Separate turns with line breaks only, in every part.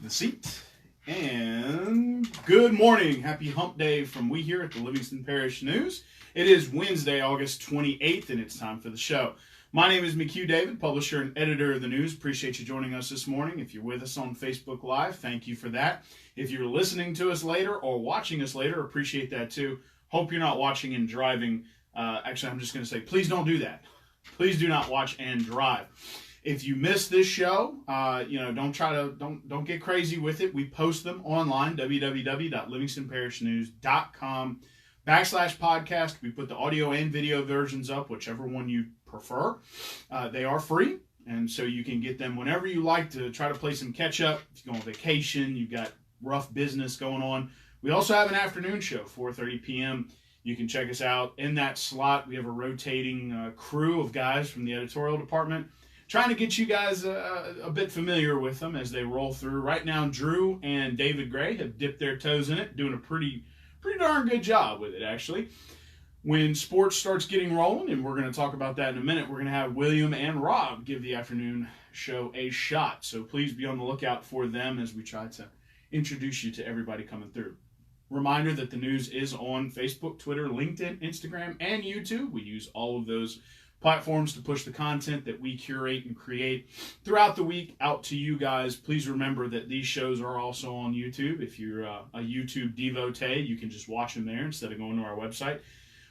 the seat. And good morning. Happy hump day from we here at the Livingston Parish News. It is Wednesday, August 28th, and it's time for the show. My name is McHugh David, publisher and editor of the news. Appreciate you joining us this morning. If you're with us on Facebook Live, thank you for that. If you're listening to us later or watching us later, appreciate that too. Hope you're not watching and driving. Actually, I'm just going to say, please don't do that. Please do not watch and drive. If you miss this show, don't get crazy with it. We post them online, www.livingstonparishnews.com/podcast. We put the audio and video versions up, whichever one you prefer. They are free, and so you can get them whenever you like to try to play some catch up. If you go on vacation, you've got rough business going on. We also have an afternoon show, 4:30 p.m. You can check us out in that slot. We have a rotating crew of guys from the editorial department, trying to get you guys a bit familiar with them as they roll through. Right now, Drew and David Gray have dipped their toes in it, doing a pretty darn good job with it, actually. When sports starts getting rolling, and we're going to talk about that in a minute, we're going to have William and Rob give the afternoon show a shot. So please be on the lookout for them as we try to introduce you to everybody coming through. Reminder that the news is on Facebook, Twitter, LinkedIn, Instagram, and YouTube. We use all of those platforms to push the content that we curate and create throughout the week out to you guys. Please remember that these shows are also on YouTube. If you're a YouTube devotee, you can just watch them there instead of going to our website.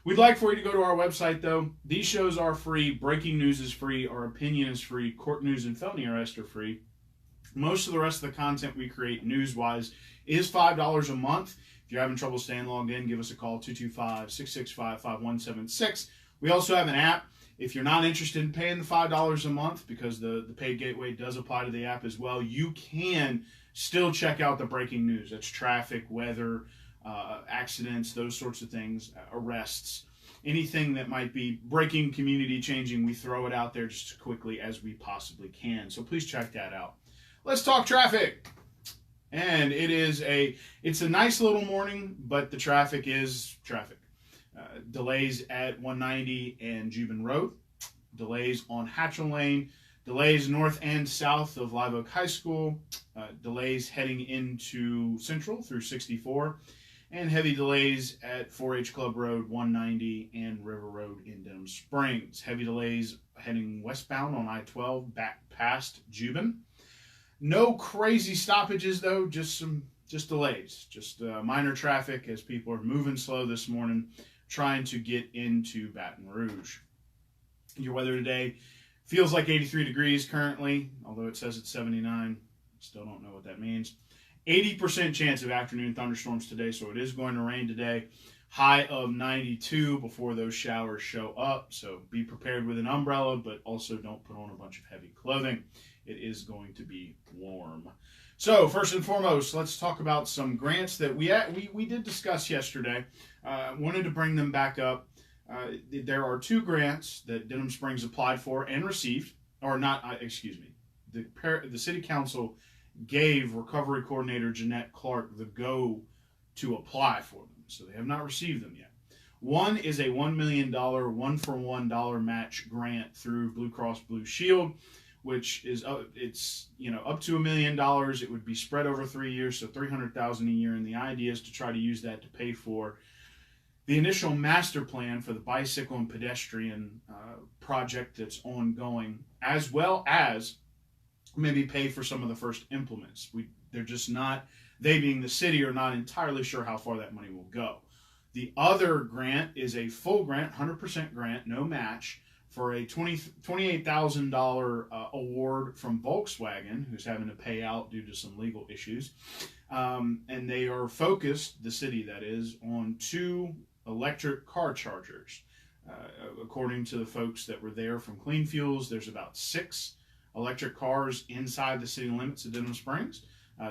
We'd like for you to go to our website, though. These shows are free. Breaking news is free. Our opinion is free. Court news and felony arrest are free. Most of the rest of the content we create news-wise is $5 a month. If you're having trouble staying logged in, give us a call, 225-665-5176. We also have an app. If you're not interested in paying the $5 a month, because the paid gateway does apply to the app as well, you can still check out the breaking news. That's traffic, weather, accidents, those sorts of things, arrests, anything that might be breaking, community changing. We throw it out there just as quickly as we possibly can. So please check that out. Let's talk traffic. And it's a nice little morning, but the traffic is traffic. Delays at 190 and Juban Road, delays on Hatchell Lane, delays north and south of Live Oak High School, delays heading into Central through 64, and heavy delays at 4-H Club Road, 190, and River Road in Denham Springs. Heavy delays heading westbound on I-12 back past Juban. No crazy stoppages though, just delays, just minor traffic as people are moving slow this morning, trying to get into Baton Rouge. Your weather today feels like 83 degrees currently, although it says it's 79. Still don't know what that means. 80% chance of afternoon thunderstorms today, so it is going to rain today. High of 92 before those showers show up, so be prepared with an umbrella, but also don't put on a bunch of heavy clothing. It is going to be warm. So first and foremost, let's talk about some grants that we did discuss yesterday. Wanted to bring them back up. There are two grants that Denham Springs applied for and received, or not, excuse me. The City Council gave Recovery Coordinator Jeanette Clark the go to apply for them, so they have not received them yet. One is a $1 million one-for-$1 match grant through Blue Cross Blue Shield, which is up to $1 million. It would be spread over 3 years, so $300,000 a year. And the idea is to try to use that to pay for the initial master plan for the bicycle and pedestrian project that's ongoing, as well as maybe pay for some of the first implements. They're just not, they being the city, are not entirely sure how far that money will go. The other grant is a full grant, 100% grant, no match, for a $28,000 award from Volkswagen, who's having to pay out due to some legal issues. And they are focused, the city that is, on 2 electric car chargers. According to the folks that were there from Clean Fuels, there's about 6 electric cars inside the city limits of Denham Springs.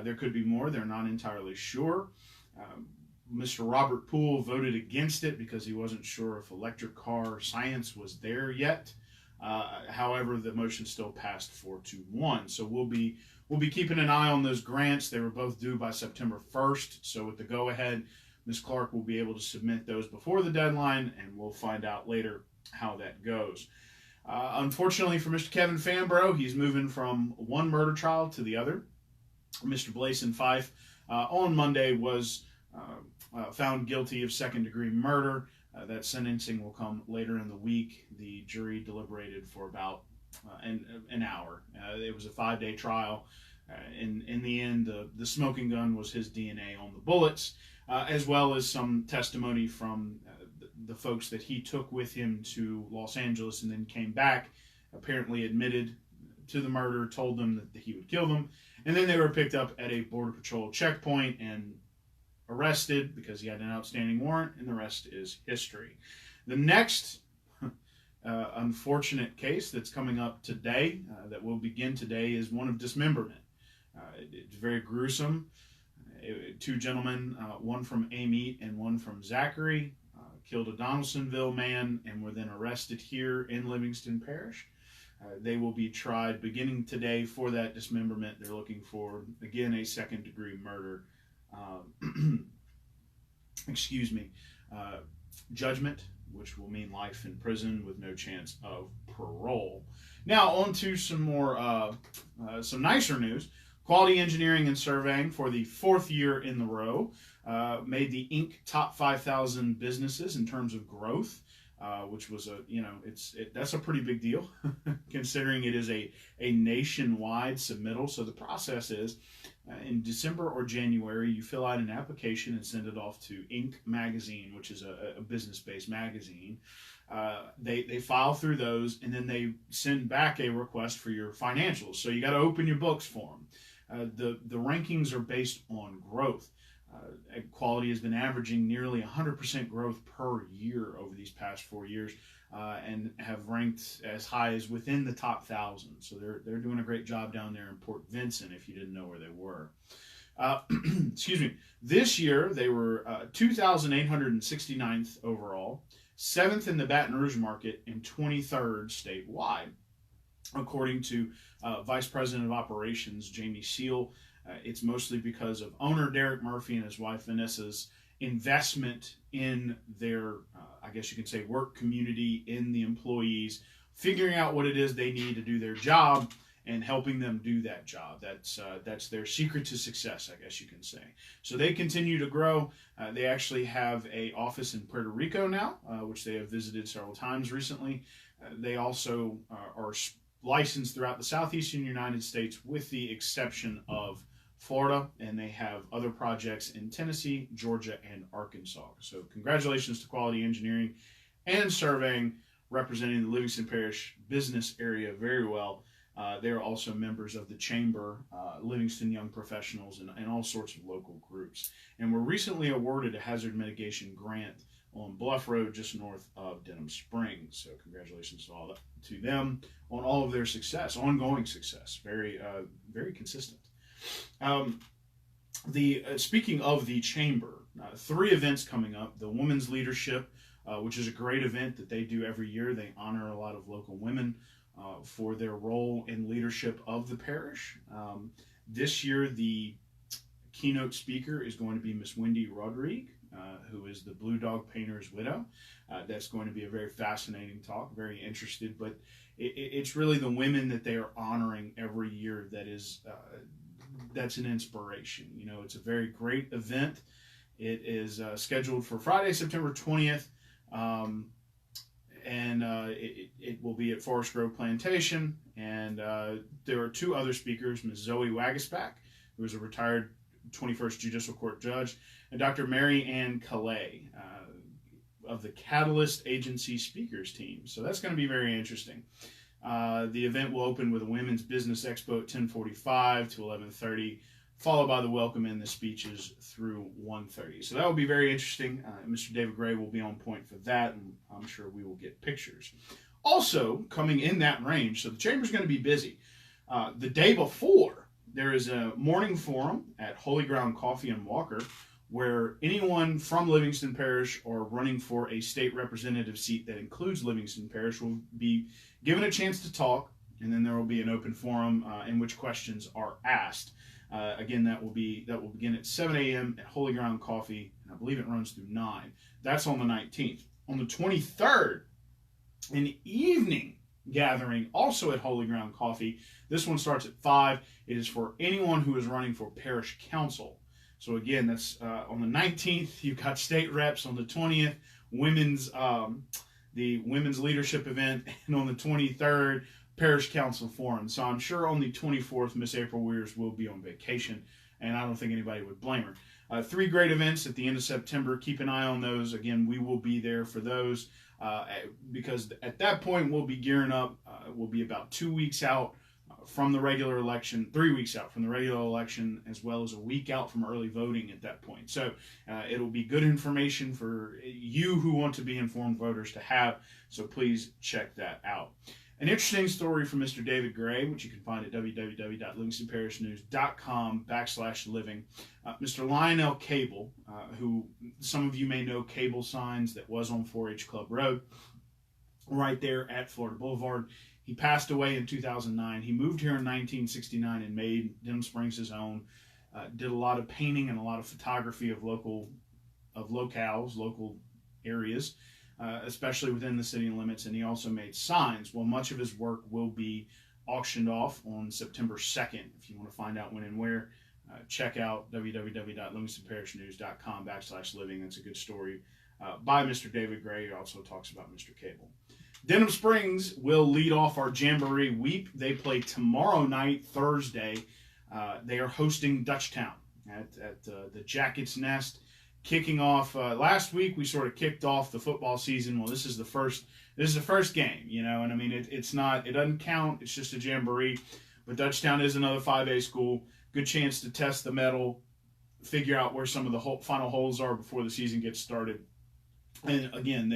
There could be more. They're not entirely sure. Mr. Robert Poole voted against it because he wasn't sure if electric car science was there yet. However, the motion still passed 4-1. So we'll be keeping an eye on those grants. They were both due by September 1st. So with the go-ahead, Ms. Clark will be able to submit those before the deadline, and we'll find out later how that goes. Unfortunately for Mr. Kevin Fambro, he's moving from one murder trial to the other. Mr. Blason Fife, on Monday was found guilty of second-degree murder. That sentencing will come later in the week. The jury deliberated for about an hour. It was a 5-day trial. In the end, the smoking gun was his DNA on the bullets, as well as some testimony from the folks that he took with him to Los Angeles and then came back, apparently admitted to the murder, told them that he would kill them, and then they were picked up at a Border Patrol checkpoint and arrested because he had an outstanding warrant, and the rest is history. The next unfortunate case that's coming up today, that will begin today, is one of dismemberment. It's very gruesome. 2 gentlemen, one from Amite and one from Zachary, killed a Donaldsonville man and were then arrested here in Livingston Parish. They will be tried beginning today for that dismemberment. They're looking for, again, a second-degree murder. Judgment, which will mean life in prison with no chance of parole. Now, on to some more, some nicer news. Quality Engineering and Surveying, for the 4th year in the row, made the Inc. top 5,000 businesses in terms of growth, which was that's a pretty big deal considering it is a nationwide submittal. So the process is, in December or January, you fill out an application and send it off to Inc. magazine, which is a business-based magazine. They file through those, and then they send back a request for your financials. So you got to open your books for them. The rankings are based on growth. Quality has been averaging nearly 100% growth per year over these past 4 years, and have ranked as high as within the top 1,000. So they're doing a great job down there in Port Vincent, if you didn't know where they were. Excuse me. This year they were 2,869th overall, 7th in the Baton Rouge market, and 23rd statewide, according to Vice President of Operations Jamie Seal. It's mostly because of owner Derek Murphy and his wife Vanessa's investment in their, I guess you could say, work community, in the employees, figuring out what it is they need to do their job and helping them do that job. That's their secret to success, I guess you can say. So they continue to grow. They actually have an office in Puerto Rico now, which they have visited several times recently. They also are licensed throughout the southeastern United States, with the exception of Florida, and they have other projects in Tennessee, Georgia, and Arkansas. So congratulations to Quality Engineering and Surveying, representing the Livingston Parish business area very well. They're also members of the Chamber, Livingston Young Professionals, and all sorts of local groups. And were recently awarded a hazard mitigation grant on Bluff Road, just north of Denham Springs. So congratulations to them on all of their success, ongoing success, very consistent. Speaking of the Chamber, 3 events coming up. The Women's Leadership, which is a great event that they do every year. They honor a lot of local women for their role in leadership of the parish. This year, the keynote speaker is going to be Miss Wendy Rodrigue, who is the Blue Dog Painter's widow. That's going to be a very fascinating talk, very interested, but it's really the women that they are honoring every year that's an inspiration. You know, it's a very great event. It is scheduled for Friday, September 20th, and it will be at Forest Grove Plantation. And there are 2 other speakers, Ms. Zoe Wagaspack, who is a retired 21st Judicial Court judge, and Dr. Mary Ann Calais of the Catalyst Agency speakers team. So that's going to be very interesting. The event will open with a Women's Business Expo at 10:45 to 11:30, followed by the welcome and the speeches through 1:30. So that will be very interesting. Mr. David Gray will be on point for that, and I'm sure we will get pictures. Also, coming in that range, so the Chamber's going to be busy. The day before, there is a morning forum at Holy Ground Coffee in Walker, where anyone from Livingston Parish or running for a state representative seat that includes Livingston Parish will be given a chance to talk, and then there will be an open forum in which questions are asked. Again, that will begin at 7 a.m. at Holy Ground Coffee, and I believe it runs through 9. That's on the 19th. On the 23rd, in the evening, gathering, also at Holy Ground Coffee. This one starts at 5. It is for anyone who is running for parish council. So again, that's on the 19th. You've got state reps on the 20th, the women's leadership event, and on the 23rd, parish council forum. So I'm sure on the 24th, Miss April Weirs will be on vacation, and I don't think anybody would blame her. 3 great events at the end of September. Keep an eye on those. Again, we will be there for those because at that point we'll be gearing up. We'll be about 2 weeks out from the regular election, 3 weeks out from the regular election, as well as a week out from early voting at that point. So it'll be good information for you who want to be informed voters to have. So please check that out. An interesting story from Mr. David Gray, which you can find at www.livingstonparishnews.com/living. Mr. Lionel Cable, who some of you may know Cable Signs, that was on 4-H Club Road, right there at Florida Boulevard. He passed away in 2009. He moved here in 1969 and made Denham Springs his own. Did a lot of painting and a lot of photography of local areas, especially within the city limits. And he also made signs. Well, much of his work will be auctioned off on September 2nd. If you want to find out when and where, check out www.livingstonparishnews.com/living. That's a good story by Mr. David Gray. He also talks about Mr. Cable. Denham Springs will lead off our Jamboree Weep. They play tomorrow night, Thursday. They are hosting Dutchtown at the Jacket's Nest, kicking off. Last week we sort of kicked off the football season. Well, this is the first game, and I mean it doesn't count. It's just a Jamboree, but Dutchtown is another 5A school. Good chance to test the metal, figure out where some of the final holes are before the season gets started. And again,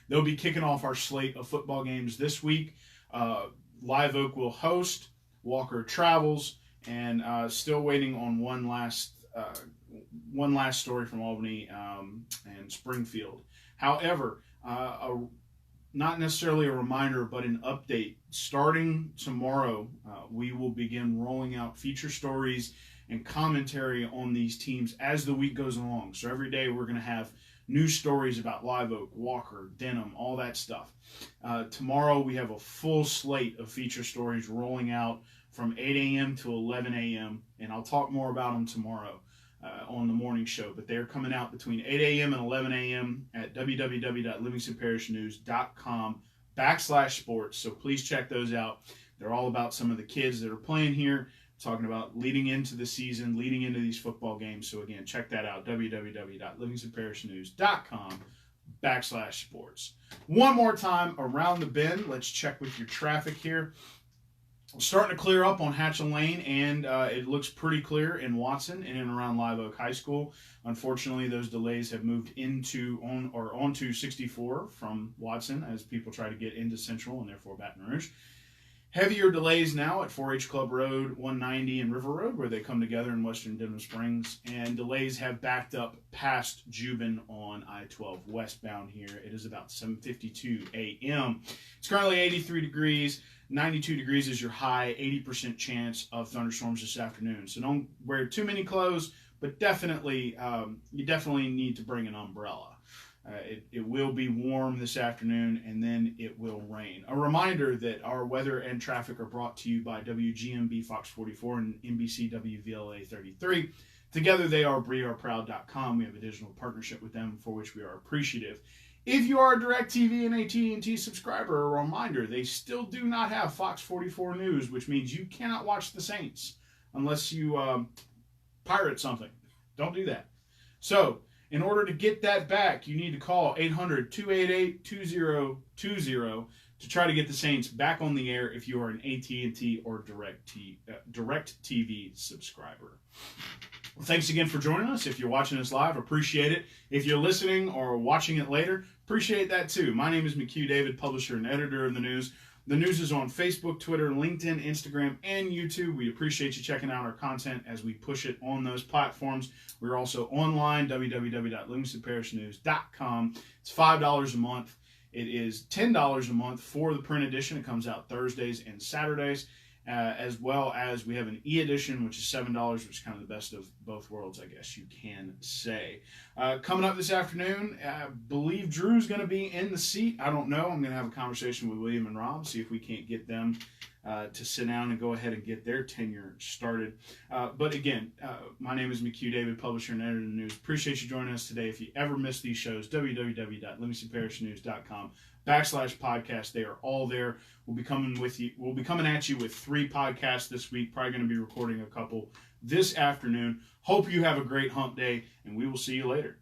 they'll be kicking off our slate of football games this week. Live Oak will host. Walker travels, and still waiting on one last story from Albany and Springfield. However, not necessarily a reminder, but an update. Starting tomorrow, we will begin rolling out feature stories and commentary on these teams as the week goes along. So every day we're going to have news stories about Live Oak, Walker, Denham, all that stuff. Tomorrow we have a full slate of feature stories rolling out from 8 a.m. to 11 a.m. And I'll talk more about them tomorrow on the morning show. But they're coming out between 8 a.m. and 11 a.m. at www.livingstonparishnews.com/sports. So please check those out. They're all about some of the kids that are playing here, talking about leading into the season, leading into these football games. So again, check that out, www.livingstonparishnews.com/sports. One more time around the bend. Let's check with your traffic here. Starting to clear up on Hatchell Lane, and it looks pretty clear in Watson and in around Live Oak High School. Unfortunately, those delays have moved onto 64 from Watson as people try to get into Central and therefore Baton Rouge. Heavier delays now at 4-H Club Road, 190, and River Road, where they come together in western Denham Springs. And delays have backed up past Juban on I-12 westbound here. It is about 7:52 a.m. It's currently 83 degrees. 92 degrees is your high, 80% chance of thunderstorms this afternoon. So don't wear too many clothes, but you definitely need to bring an umbrella. It will be warm this afternoon, and then it will rain. A reminder that our weather and traffic are brought to you by WGMB Fox 44 and NBC WVLA 33. Together they are BreeAreProud.com. We have a digital partnership with them for which we are appreciative. If you are a DirecTV and AT&T subscriber, a reminder, they still do not have Fox 44 News, which means you cannot watch the Saints unless you pirate something. Don't do that. So, in order to get that back, you need to call 800-288-2020 to try to get the Saints back on the air if you are an AT&T or DirecTV subscriber. Well, thanks again for joining us. If you're watching us live, appreciate it. If you're listening or watching it later, appreciate that too. My name is McHugh David, publisher and editor of the news. The news is on Facebook, Twitter, LinkedIn, Instagram, and YouTube. We appreciate you checking out our content as we push it on those platforms. We're also online, www.livingstonparishnews.com. It's $5 a month. It is $10 a month for the print edition. It comes out Thursdays and Saturdays. as well as we have an e-edition, which is $7, which is kind of the best of both worlds, I guess you can say. Coming up this afternoon, I believe Drew's going to be in the seat. I don't know. I'm going to have a conversation with William and Rob, see if we can't get them to sit down and go ahead and get their tenure started. But again, my name is McHugh David, publisher and editor of the news. Appreciate you joining us today. If you ever miss these shows, www.livingstonparishnews.com/podcast. They are all there. We'll be coming at you with 3 podcasts this week. Probably going to be recording a couple this afternoon. Hope you have a great hump day, and we will see you later.